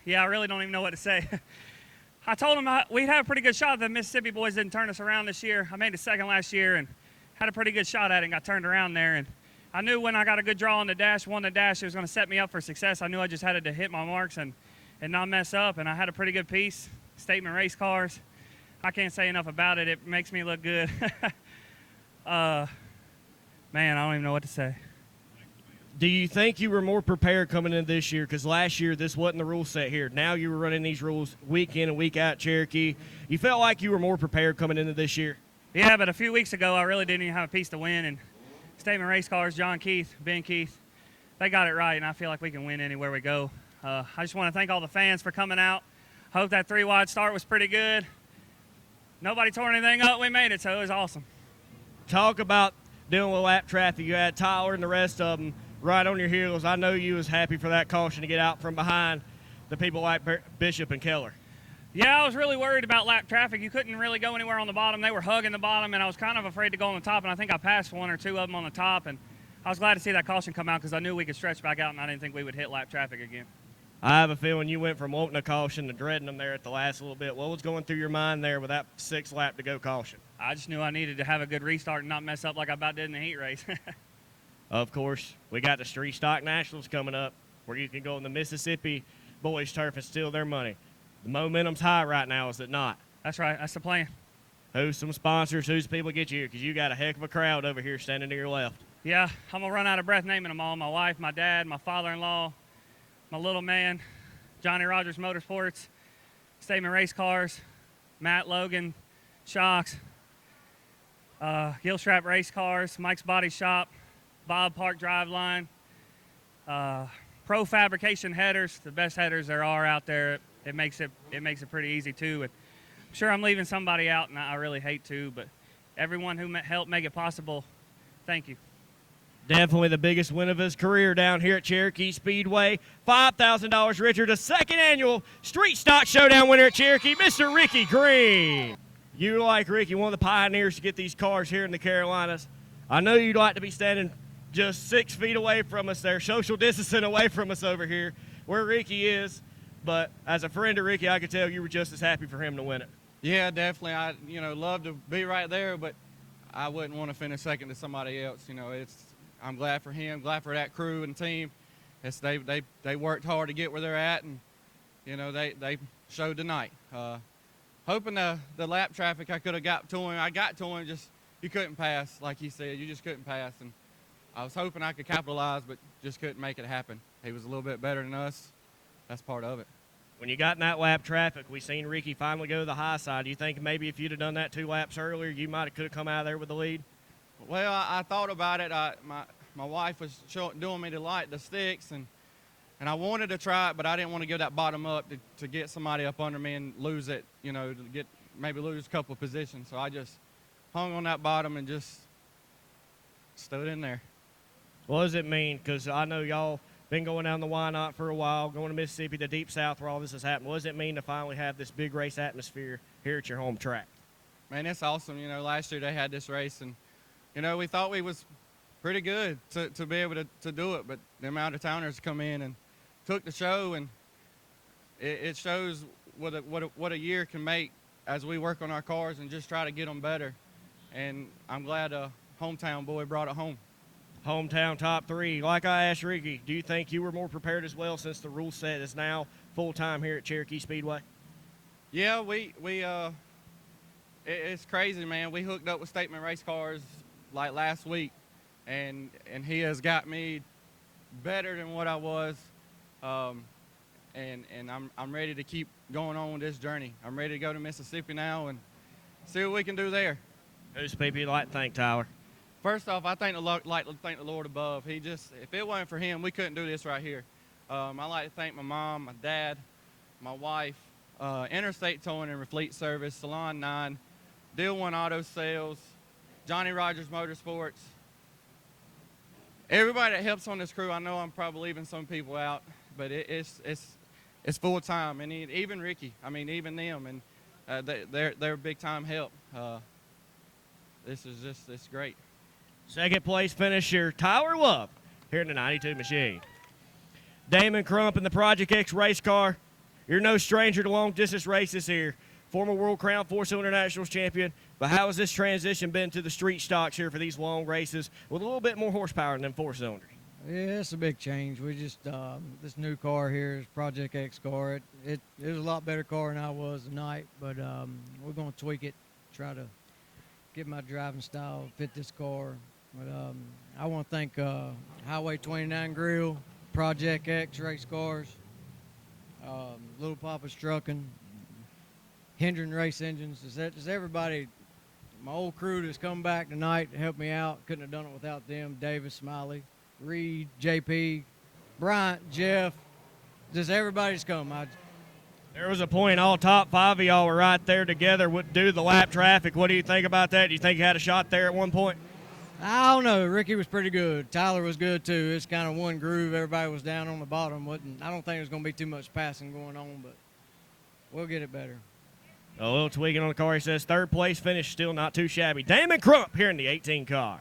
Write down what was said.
Yeah, I really don't even know what to say. I told him we'd have a pretty good shot. The Mississippi boys didn't turn us around this year. I made it second last year and had a pretty good shot at it and got turned around there. And I knew when I got a good draw on the dash, won the dash, it was going to set me up for success. I knew I just had to hit my marks and not mess up. And I had a pretty good piece. Statement race cars. I can't say enough about it. It makes me look good. Man, I don't even know what to say. Do you think you were more prepared coming in this year? Because last year, this wasn't the rule set here. Now you were running these rules week in and week out, Cherokee. You felt like you were more prepared coming into this year? Yeah, but a few weeks ago, I really didn't even have a piece to win. And Statement Race Cars, John Keith, Ben Keith, they got it right, and I feel like we can win anywhere we go. I just want to thank all the fans for coming out. Hope that 3-wide start was pretty good. Nobody tore anything up. We made it, so it was awesome. Talk about dealing with lap traffic. You had Tyler and the rest of them right on your heels. I know you was happy for that caution to get out from behind the people like Bishop and Keller. Yeah, I was really worried about lap traffic. You couldn't really go anywhere on the bottom. They were hugging the bottom, and I was kind of afraid to go on the top, and I think I passed one or two of them on the top, and I was glad to see that caution come out because I knew we could stretch back out, and I didn't think we would hit lap traffic again. I have a feeling you went from wanting a caution to dreading them there at the last little bit. What was going through your mind there with that 6 lap to go caution? I just knew I needed to have a good restart and not mess up like I about did in the heat race. Of course, we got the Street Stock Nationals coming up where you can go on the Mississippi boys' turf and steal their money. The momentum's high right now, is it not? That's right. That's the plan. Who's some sponsors? Who's people get you here? Because you got a heck of a crowd over here standing to your left. Yeah, I'm going to run out of breath naming them all. My wife, my dad, my father-in-law, my little man, Johnny Rogers Motorsports, Statement Race Cars, Matt Logan, Shocks, Gilstrap Race Cars, Mike's Body Shop, Bob Park Driveline, Pro Fabrication Headers, the best headers there are out there. It makes it pretty easy too. And I'm sure I'm leaving somebody out, and I really hate to, but everyone who helped make it possible, thank you. Definitely the biggest win of his career down here at Cherokee Speedway. $5,000 richer, the second annual Street Stock Showdown winner at Cherokee, Mr. Ricky Green. You like Ricky, one of the pioneers to get these cars here in the Carolinas. I know you'd like to be standing just 6 feet away from us there, social distancing away from us over here, where Ricky is. But as a friend of Ricky, I could tell you were just as happy for him to win it. Yeah, definitely. I, love to be right there, but I wouldn't want to finish second to somebody else. I'm glad for him, glad for that crew and team. They worked hard to get where they're at, and they showed tonight. Hoping the lap traffic I could have got to him. I got to him, just you couldn't pass, like he said. You just couldn't pass, and I was hoping I could capitalize, but just couldn't make it happen. He was a little bit better than us. That's part of it. When you got in that lap traffic, we seen Ricky finally go to the high side. Do you think maybe if you'd have done that 2 laps earlier, you could have come out of there with the lead? Well, I thought about it. My wife was doing me to light the sticks, and I wanted to try it, but I didn't want to give that bottom up to get somebody up under me and lose it, to maybe lose a couple of positions. So I just hung on that bottom and just stood in there. What does it mean? Because I know y'all been going down the Why Not for a while, going to Mississippi, the Deep South, where all this has happened. What does it mean to finally have this big race atmosphere here at your home track? Man, it's awesome. Last year they had this race, and, we thought we was pretty good to be able to do it, but the amount of towners come in and took the show, and it shows what a year can make as we work on our cars and just try to get them better. And I'm glad a hometown boy brought it home. Hometown top 3. Like I asked Ricky, do you think you were more prepared as well since the rule set is now full-time here at Cherokee Speedway? Yeah, it's crazy, man. We hooked up with Statement Race Cars like last week, and he has got me better than what I was, and I'm ready to keep going on with this journey. I'm ready to go to Mississippi now and see what we can do there. Who's people you'd like to thank, Tyler? First off, I like to thank the Lord above. If it wasn't for him, we couldn't do this right here. I like to thank my mom, my dad, my wife, Interstate Towing and Refleet Service, Salon 9, Deal 1 Auto Sales, Johnny Rogers Motorsports. Everybody that helps on this crew, I know I'm probably leaving some people out, but it's full time, and even Ricky. Even them, and they're big time help. It's great. Second place finisher, Tyler Love, here in the 92 machine. Damon Crump in the Project X race car. You're no stranger to long-distance races here. Former World Crown Four-Cylinder Nationals champion. But how has this transition been to the street stocks here for these long races with a little bit more horsepower than four-cylinder? Yeah, it's a big change. We just this new car here is Project X car. It was a lot better car than I was tonight, but we're gonna tweak it, try to get my driving style fit this car. But I want to thank Highway 29 Grill, Project X Race Cars, Little Papa's Trucking, Hendren Race Engines. Just everybody, my old crew that's come back tonight to help me out. Couldn't have done it without them. Davis, Smiley, Reed, JP, Bryant, Jeff, just everybody's come. There was a point all top 5 of y'all were right there together would do the lap traffic. What do you think about that? Do you think you had a shot there at one point? I don't know. Ricky was pretty good. Tyler was good too. It's kind of one groove. Everybody was down on the bottom. I don't think there's going to be too much passing going on, but we'll get it better. A little tweaking on the car. He says third place finish, still not too shabby. Damon Crump here in the 18 car.